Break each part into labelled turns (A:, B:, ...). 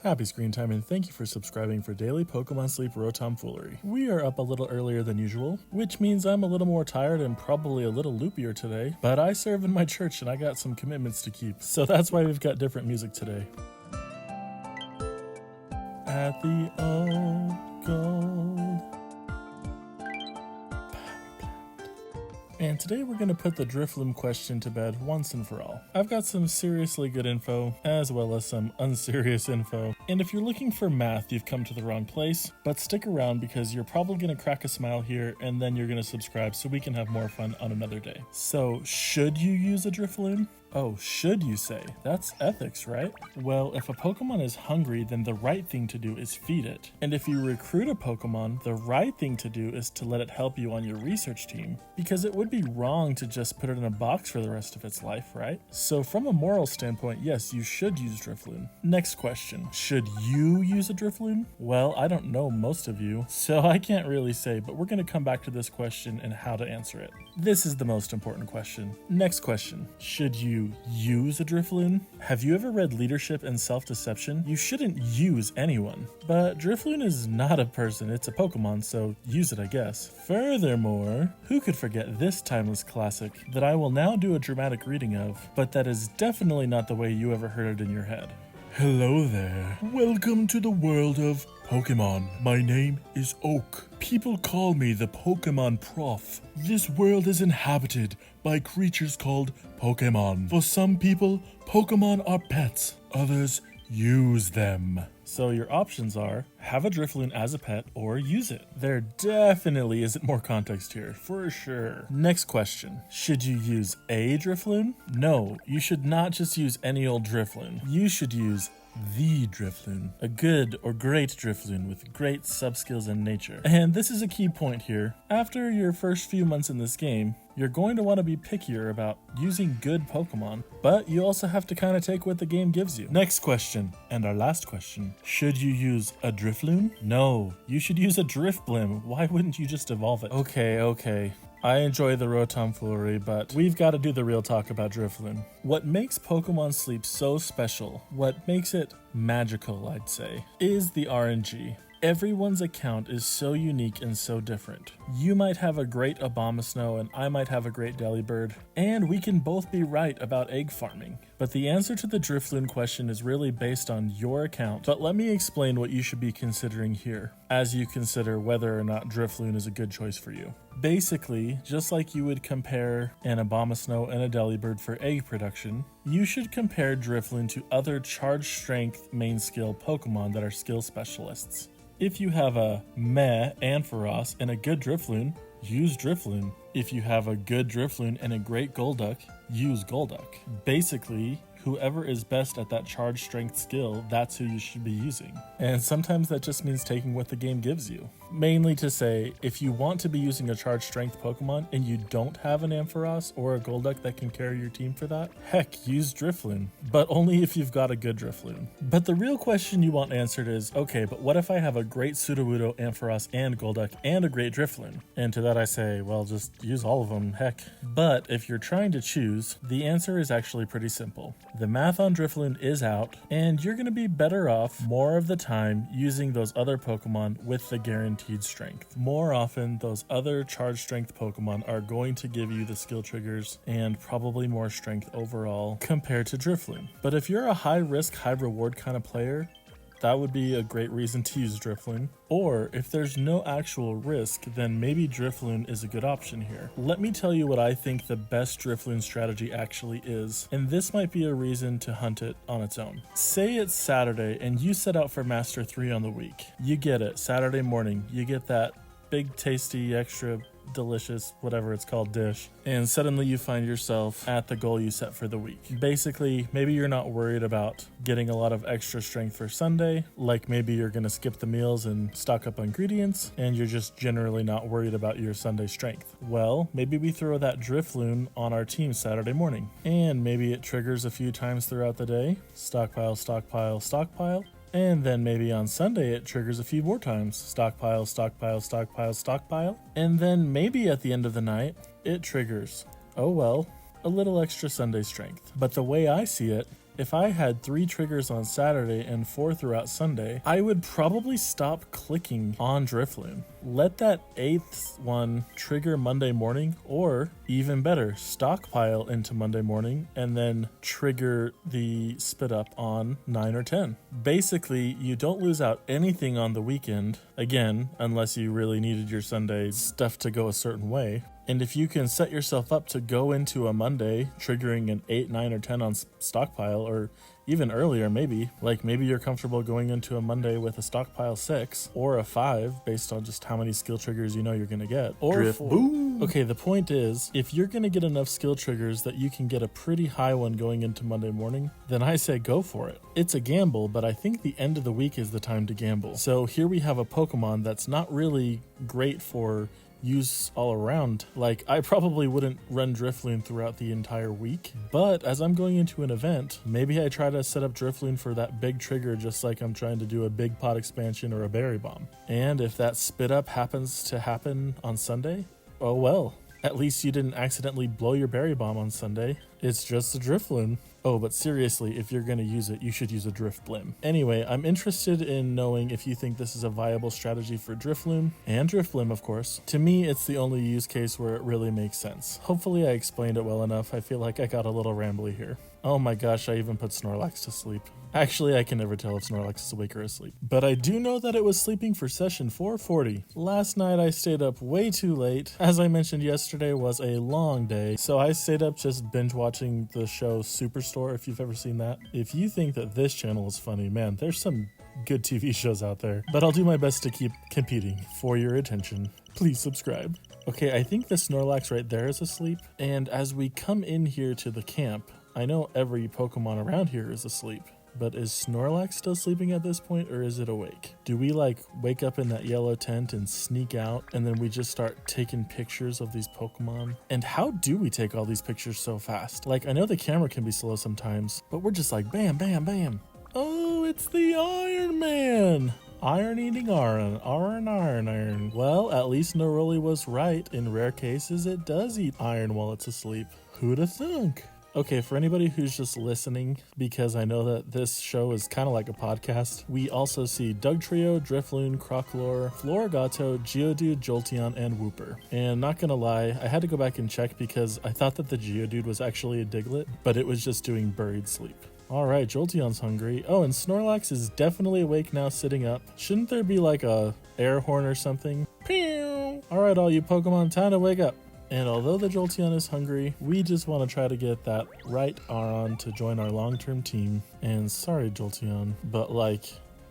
A: Happy screen time and thank you for subscribing for daily Pokemon Sleep Rotomfoolery. We are up a little earlier than usual, which means I'm a little more tired and probably a little loopier today, but I serve in my church and I got some commitments to keep, so that's why we've got different music today. At the old gold. And today we're going to put the Drifloon question to bed once and for all. I've got some seriously good info, as well as some unserious info. And if you're looking for math, you've come to the wrong place, but stick around because you're probably going to crack a smile here and then you're going to subscribe so we can have more fun on another day. So, should you use a Drifloon? Oh, should you say? That's ethics, right? Well, if a Pokemon is hungry, then the right thing to do is feed it. And if you recruit a Pokemon, the right thing to do is to let it help you on your research team, because it would be wrong to just put it in a box for the rest of its life, right? So from a moral standpoint, yes, you should use Drifloon. Next question, should you use a Drifloon? Well, I don't know most of you, so I can't really say, but we're going to come back to this question and how to answer it. This is the most important question. Next question, should you use a Drifloon? Have you ever read Leadership and Self-Deception? You shouldn't use anyone. But Drifloon is not a person, it's a Pokemon, so use it, I guess. Furthermore, who could forget this timeless classic that I will now do a dramatic reading of, but that is definitely not the way you ever heard it in your head. Hello there. Welcome to the world of Pokemon. My name is Oak. People call me the Pokemon Prof. This world is inhabited by creatures called Pokemon. For some people, Pokemon are pets. Others use them. So your options are, have a Drifloon as a pet or use it. There definitely isn't more context here, for sure. Next question, should you use a Drifloon? No, you should not just use any old Drifloon. You should use the Drifloon, a good or great Drifloon with great sub-skills in nature. And this is a key point here. After your first few months in this game, you're going to want to be pickier about using good Pokemon, but you also have to kind of take what the game gives you. Next question, and our last question. Should you use a Drifloon? No, you should use a Drifblim. Why wouldn't you just evolve it? Okay. I enjoy the Rotomfoolery, but we've got to do the real talk about Drifloon. What makes Pokemon Sleep so special, what makes it magical, I'd say, is the RNG. Everyone's account is so unique and so different. You might have a great Abomasnow and I might have a great Delibird, and we can both be right about egg farming. But the answer to the Drifloon question is really based on your account, but let me explain what you should be considering here, as you consider whether or not Drifloon is a good choice for you. Basically, just like you would compare an Abomasnow and a Delibird for egg production, you should compare Drifloon to other charge strength main skill Pokemon that are skill specialists. If you have a meh Ampharos and a good Drifloon, use Drifloon. If you have a good Drifloon and a great Golduck, use Golduck. Basically, whoever is best at that charge strength skill, that's who you should be using. And sometimes that just means taking what the game gives you. Mainly to say, if you want to be using a charge strength Pokemon and you don't have an Ampharos or a Golduck that can carry your team for that, heck, use Drifloon. But only if you've got a good Drifloon. But the real question you want answered is, okay, but what if I have a great Sudowoodo, Ampharos, and Golduck, and a great Drifloon? And to that I say, well, just use all of them, heck. But if you're trying to choose, the answer is actually pretty simple. The math on Drifloon is out, and you're going to be better off more of the time using those other Pokemon with the guaranteed strength. More often, those other charge strength Pokemon are going to give you the skill triggers and probably more strength overall compared to Drifloon. But if you're a high risk, high reward kind of player, that would be a great reason to use Drifloon. Or if there's no actual risk, then maybe Drifloon is a good option here. Let me tell you what I think the best Drifloon strategy actually is, and this might be a reason to hunt it on its own. Say it's Saturday and you set out for Master 3 on the week. You get it, Saturday morning, you get that big tasty extra delicious, whatever it's called, dish, and suddenly you find yourself at the goal you set for the week. Basically, maybe you're not worried about getting a lot of extra strength for Sunday, like maybe you're gonna skip the meals and stock up on ingredients, and you're just generally not worried about your Sunday strength. Well, maybe we throw that Drifloon on our team Saturday morning, and maybe it triggers a few times throughout the day. Stockpile, stockpile, stockpile. And then maybe on Sunday it triggers a few more times. Stockpile, stockpile, stockpile, stockpile. And then maybe at the end of the night, it triggers. Oh well, a little extra Sunday strength. But the way I see it, if I had 3 triggers on Saturday and 4 throughout Sunday, I would probably stop clicking on Drifloon. Let that 8th one trigger Monday morning, or even better, stockpile into Monday morning and then trigger the spit up on 9 or 10. Basically, you don't lose out anything on the weekend, again, unless you really needed your Sunday stuff to go a certain way. And if you can set yourself up to go into a Monday triggering an 8, 9, or 10 on stockpile, or even earlier maybe you're comfortable going into a Monday with a stockpile 6 or a 5 based on just how many skill triggers you know you're going to get. Or
B: Drifboom.
A: Okay, the point is, if you're going to get enough skill triggers that you can get a pretty high one going into Monday morning, then I say go for it. It's a gamble, but I think the end of the week is the time to gamble. So here we have a Pokemon that's not really great for use all around. Like, I probably wouldn't run Drifloon throughout the entire week, but as I'm going into an event, maybe I try to set up Drifloon for that big trigger just like I'm trying to do a big pot expansion or a berry bomb. And if that spit up happens to happen on Sunday, oh well. At least you didn't accidentally blow your berry bomb on Sunday. It's just a Drifloon. Oh, but seriously, if you're going to use it, you should use a Drifblim. Anyway, I'm interested in knowing if you think this is a viable strategy for Drifloon and Drifblim, of course. To me, it's the only use case where it really makes sense. Hopefully I explained it well enough. I feel like I got a little rambly here. Oh my gosh, I even put Snorlax to sleep. Actually, I can never tell if Snorlax is awake or asleep. But I do know that it was sleeping for session 440. Last night I stayed up way too late. As I mentioned, yesterday was a long day, so I stayed up just binge watching the show Superstore, if you've ever seen that. If you think that this channel is funny, man, there's some good TV shows out there. But I'll do my best to keep competing for your attention. Please subscribe. Okay, I think the Snorlax right there is asleep. And as we come in here to the camp, I know every Pokemon around here is asleep. But is Snorlax still sleeping at this point, or is it awake? Do we wake up in that yellow tent and sneak out, and then we just start taking pictures of these Pokemon? And how do we take all these pictures so fast? I know the camera can be slow sometimes, but we're just like bam, bam, bam. Oh, it's the Iron Man! Iron eating Aron. Aron. Well, at least Neroli was right. In rare cases, it does eat iron while it's asleep. Who'da thunk? Okay, for anybody who's just listening, because I know that this show is kind of like a podcast, we also see Dugtrio, Drifloon, Croclore, Florigato, Geodude, Jolteon, and Wooper. And not gonna lie, I had to go back and check because I thought that the Geodude was actually a Diglett, but it was just doing buried sleep. Alright, Jolteon's hungry. Oh, and Snorlax is definitely awake now, sitting up. Shouldn't there be a air horn or something? Pew! Alright, all you Pokemon, time to wake up. And although the Jolteon is hungry, we just want to try to get that right Aron to join our long-term team. And sorry, Jolteon, but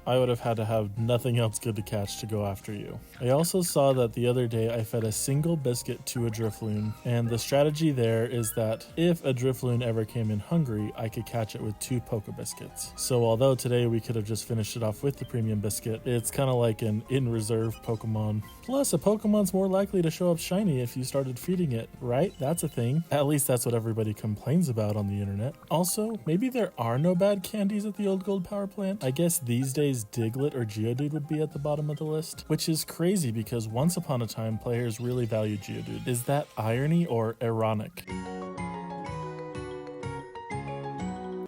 A: I would have had to have nothing else good to catch to go after you. I also saw that the other day I fed a single biscuit to a Drifloon, and the strategy there is that if a Drifloon ever came in hungry, I could catch it with 2 Poke Biscuits. So although today we could have just finished it off with the premium biscuit, it's kind of like an in-reserve Pokemon. Plus, a Pokemon's more likely to show up shiny if you started feeding it, right? That's a thing. At least that's what everybody complains about on the internet. Also, maybe there are no bad candies at the Old Gold Power Plant. I guess these days Diglett or Geodude would be at the bottom of the list, which is crazy because once upon a time players really valued Geodude. Is that irony or ironic?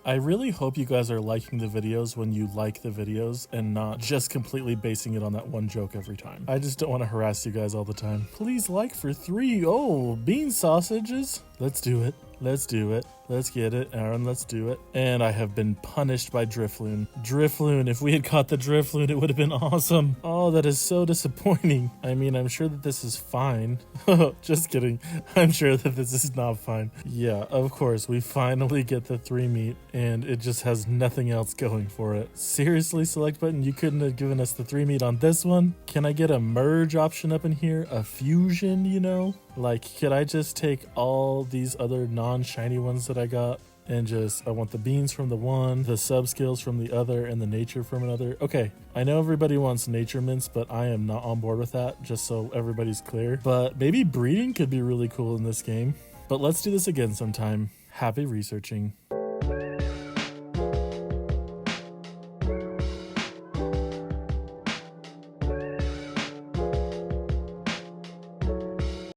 A: I really hope you guys are liking the videos when you like the videos and not just completely basing it on that one joke every time. I just don't want to harass you guys all the time. Please like for 3. Oh, bean sausages. Let's do it. Let's do it. Let's get it. Aron, let's do it. And I have been punished by Drifloon. Drifloon, if we had caught the Drifloon, it would have been awesome. Oh, that is so disappointing. I mean, I'm sure that this is fine. Just kidding. I'm sure that this is not fine. Yeah, of course, we finally get the 3 meat, and it just has nothing else going for it. Seriously, select button, you couldn't have given us the 3 meat on this one? Can I get a merge option up in here? A fusion, you know? Could I just take all these other non-shiny ones that I got and I want the beans from the one, the sub skills from the other, and the nature from another? Okay, I know everybody wants nature mints, but I am not on board with that, just so everybody's clear. But maybe breeding could be really cool in this game. But let's do this again sometime. Happy researching.